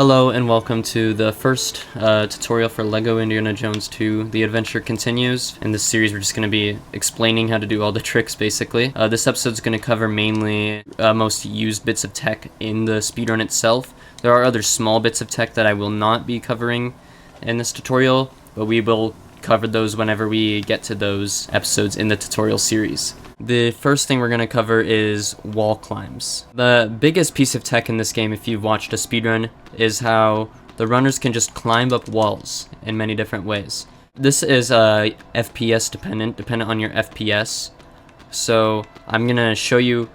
Hello and welcome to the first tutorial for LEGO Indiana Jones 2 The Adventure Continues. In this series we're just going to be explaining how to do all the tricks basically. This episode is going to cover mainly most used bits of tech in the speedrun itself. There are other small bits of tech that I will not be covering in this tutorial, but we will cover those whenever we get to those episodes in the tutorial series. The first thing we're going to cover is wall climbs. The biggest piece of tech in this game, if you've watched a speedrun, is how the runners can just climb up walls in many different ways. This is FPS dependent on your FPS. So I'm going to show you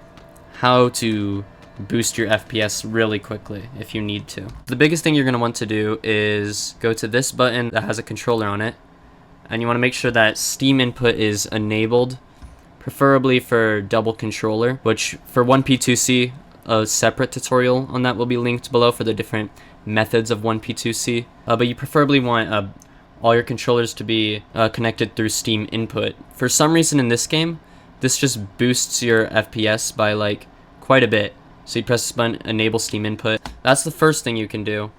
how to boost your FPS really quickly if you need to. The biggest thing you're going to want to do is go to this button that has a controller on it, and you want to make sure that Steam input is enabled, preferably for double controller, which for 1P2C, a separate tutorial on that will be linked below for the different methods of 1P2C. But you preferably want all your controllers to be connected through Steam input. For some reason in this game, this just boosts your FPS by like quite a bit. So you press this button, enable Steam input. That's the first thing you can do.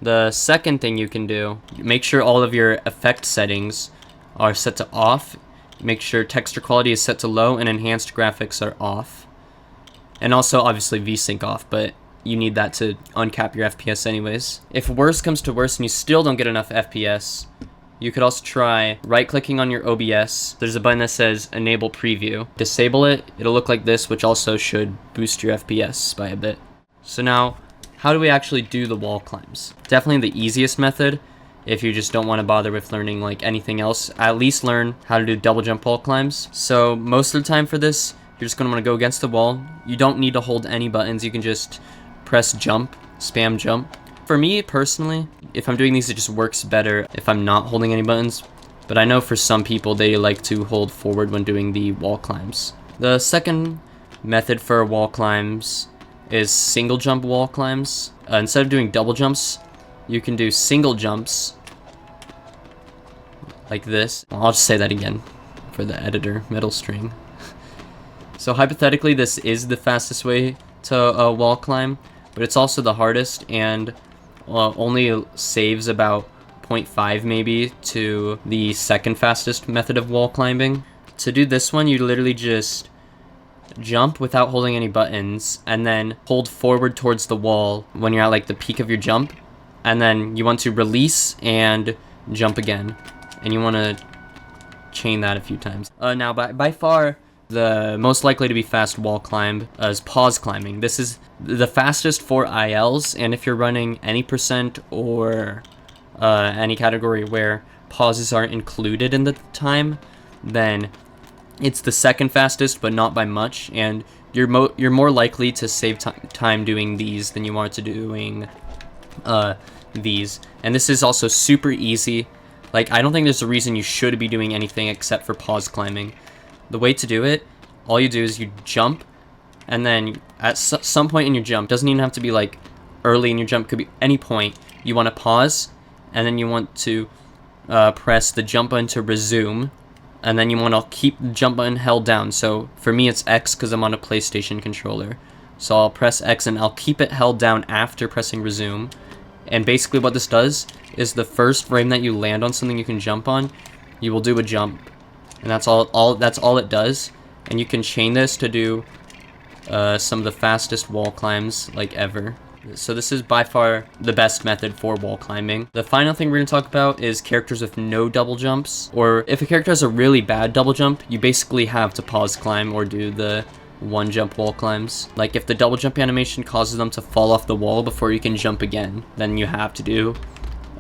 The second thing you can do, make sure all of your effect settings are set to off. Make sure texture quality is set to low and enhanced graphics are off. And also obviously VSync off, but you need that to uncap your FPS anyways. If worse comes to worse and you still don't get enough FPS, you could also try right-clicking on your OBS. There's a button that says enable preview. Disable it, it'll look like this, which also should boost your FPS by a bit. So now, how do we actually do the wall climbs? Definitely the easiest method. If you just don't want to bother with learning like anything else, at least learn how to do double jump wall climbs. So most of the time for this, you're just going to want to go against the wall. You don't need to hold any buttons. You can just press jump, spam jump. For me personally, if I'm doing these, it just works better if I'm not holding any buttons. But I know for some people, they like to hold forward when doing the wall climbs. The second method for wall climbs is single jump wall climbs. Instead of doing double jumps, you can do single jumps like this. I'll just say that again for the editor, middle string. So hypothetically, this is the fastest way to wall climb, but it's also the hardest and only saves about 0.5 maybe to the second fastest method of wall climbing. To do this one, you literally just jump without holding any buttons and then hold forward towards the wall when you're at like the peak of your jump. And then you want to release and jump again. And you want to chain that a few times. Now, by far, the most likely to be fast wall climb is pause climbing. This is the fastest for ILs, and if you're running any percent or any category where pauses are included in the time, then it's the second fastest, but not by much. And you're more likely to save time doing these than you are to doing these. And this is also super easy. Like, I don't think there's a reason you should be doing anything except for pause climbing. The way to do it, all you do is you jump, and then at some point in your jump, doesn't even have to be like early in your jump, could be any point, you want to pause, and then you want to press the jump button to resume, and then you want to keep the jump button held down. So for me it's X because I'm on a PlayStation controller. So I'll press X and I'll keep it held down after pressing resume. And basically what this does is the first frame that you land on something you can jump on, you will do a jump. And that's all it does. And you can chain this to do some of the fastest wall climbs like ever. So this is by far the best method for wall climbing. The final thing we're going to talk about is characters with no double jumps. Or if a character has a really bad double jump, you basically have to pause climb or do the one jump wall climbs. Like if the double jump animation causes them to fall off the wall before you can jump again, then you have to do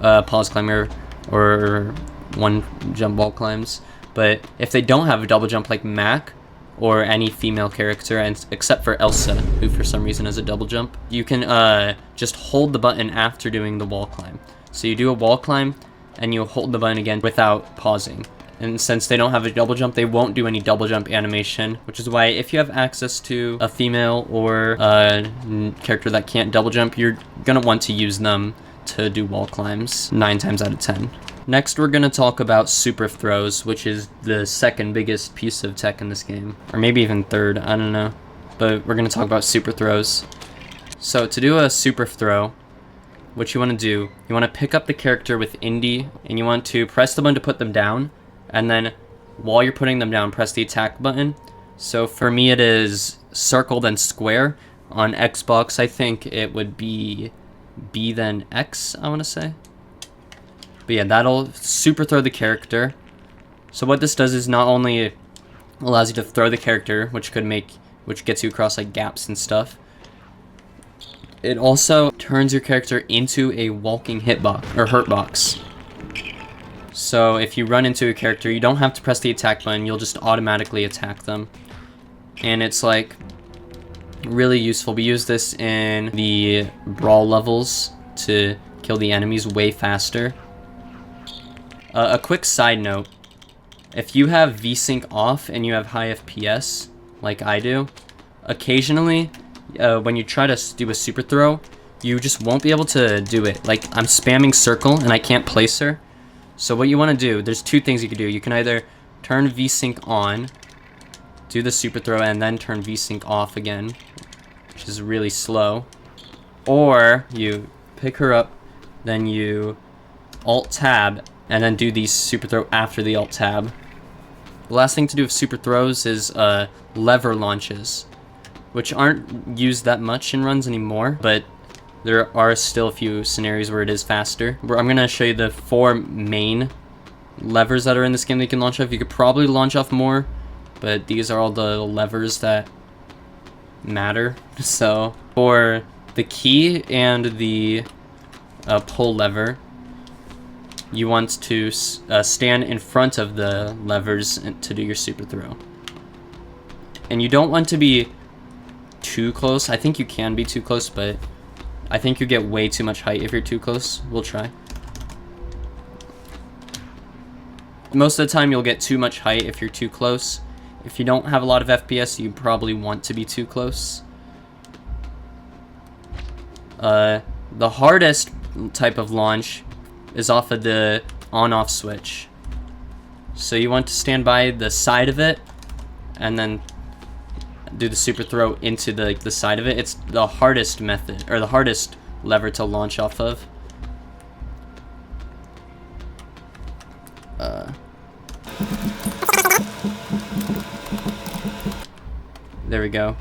pause climber or one jump wall climbs. But if they don't have a double jump like Mac or any female character, and except for Elsa, who for some reason has a double jump, you can just hold the button after doing the wall climb. So you do a wall climb and you hold the button again without pausing. And since they don't have a double jump, they won't do any double jump animation, which is why if you have access to a female or a character that can't double jump, you're gonna want to use them to do wall climbs 9 times out of 10. Next, we're going to talk about super throws, which is the second biggest piece of tech in this game. Or maybe even third, I don't know. But we're going to talk about super throws. So to do a super throw, what you want to do, you want to pick up the character with indie, and you want to press the button to put them down, and then while you're putting them down, press the attack button. So for me it is circle then square. On Xbox I think it would be B then X, I want to say. But yeah, that'll super throw the character. So what this does is not only allows you to throw the character, which gets you across like gaps and stuff, it also turns your character into a walking hitbox or hurtbox. So if you run into a character, you don't have to press the attack button, you'll just automatically attack them. And it's like really useful. We use this in the brawl levels to kill the enemies way faster. A quick side note, if you have VSync off and you have high FPS, like I do, occasionally when you try to do a super throw, you just won't be able to do it. Like, I'm spamming circle and I can't place her. So what you want to do, there's two things you can do. You can either turn VSync on, do the super throw, and then turn VSync off again, which is really slow. Or you pick her up, then you Alt-Tab, and then do the super throw after the Alt-Tab. The last thing to do with super throws is lever launches, which aren't used that much in runs anymore, but there are still a few scenarios where it is faster. I'm going to show you the 4 main levers that are in this game that you can launch off. You could probably launch off more, but these are all the levers that matter. So for the key and the pull lever, you want to stand in front of the levers to do your super throw. And you don't want to be too close. I think you can be too close, but I think you get way too much height if you're too close. We'll try. Most of the time you'll get too much height if you're too close. If you don't have a lot of FPS, you probably want to be too close. The hardest type of launch is off of the on-off switch. So you want to stand by the side of it and then do the super throw into the side of it. It's the hardest method, or the hardest lever to launch off of. There we go.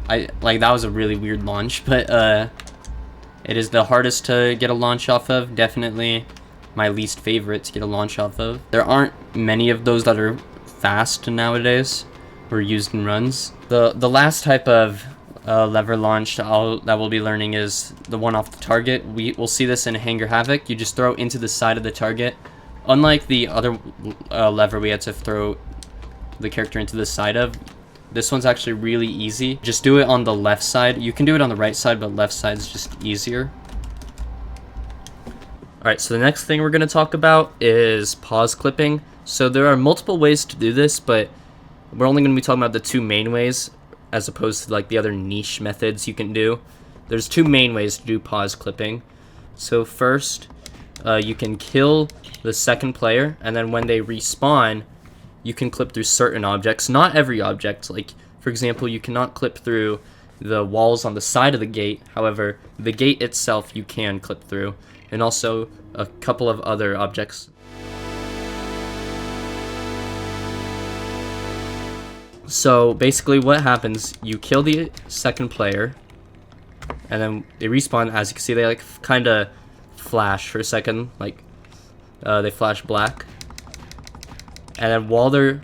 That was a really weird launch, but it is the hardest to get a launch off of. Definitely my least favorite to get a launch off of. There aren't many of those that are fast nowadays or used in runs. The last type of lever launch that we'll be learning is the one off the target. We'll see this in Hanger Havoc. You just throw into the side of the target. Unlike the other lever we had to throw the character into the side of, this one's actually really easy. Just do it on the left side. You can do it on the right side, but left side is just easier. Alright, so the next thing we're going to talk about is pause clipping. So there are multiple ways to do this, but we're only going to be talking about the 2 main ways, as opposed to like the other niche methods you can do. There's 2 main ways to do pause clipping. So first, you can kill the second player, and then when they respawn, you can clip through certain objects. Not every object. Like, for example, you cannot clip through the walls on the side of the gate. However, the gate itself you can clip through, and also a couple of other objects. So basically what happens, you kill the second player, and then they respawn. As you can see, they like kind of flash for a second, like they flash black. And then while they're,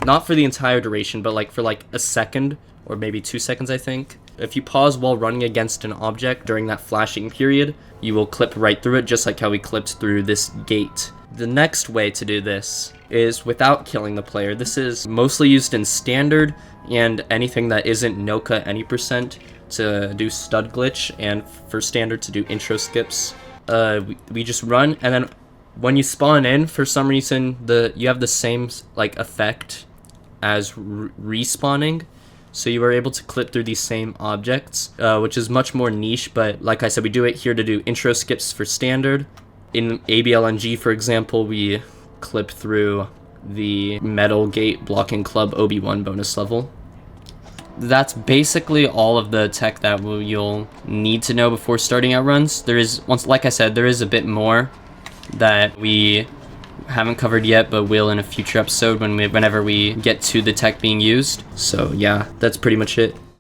not for the entire duration, but like for like a second or maybe 2 seconds, I think, if you pause while running against an object during that flashing period, you will clip right through it, just like how we clipped through this gate. The next way to do this is without killing the player. This is mostly used in standard and anything that isn't no-cut any percent to do stud glitch, and for standard to do intro skips. We just run, and then when you spawn in, for some reason you have the same like effect as respawning, so you are able to clip through these same objects, which is much more niche. But like I said, we do it here to do intro skips for standard. In ABLNG, for example, we clip through the Metal Gate Blocking Club OB1 bonus level. that's basically all of the tech that you'll need to know before starting out runs. There is, like I said, there is a bit more that we haven't covered yet, but will in a future episode whenever we get to the tech being used. So yeah, that's pretty much it.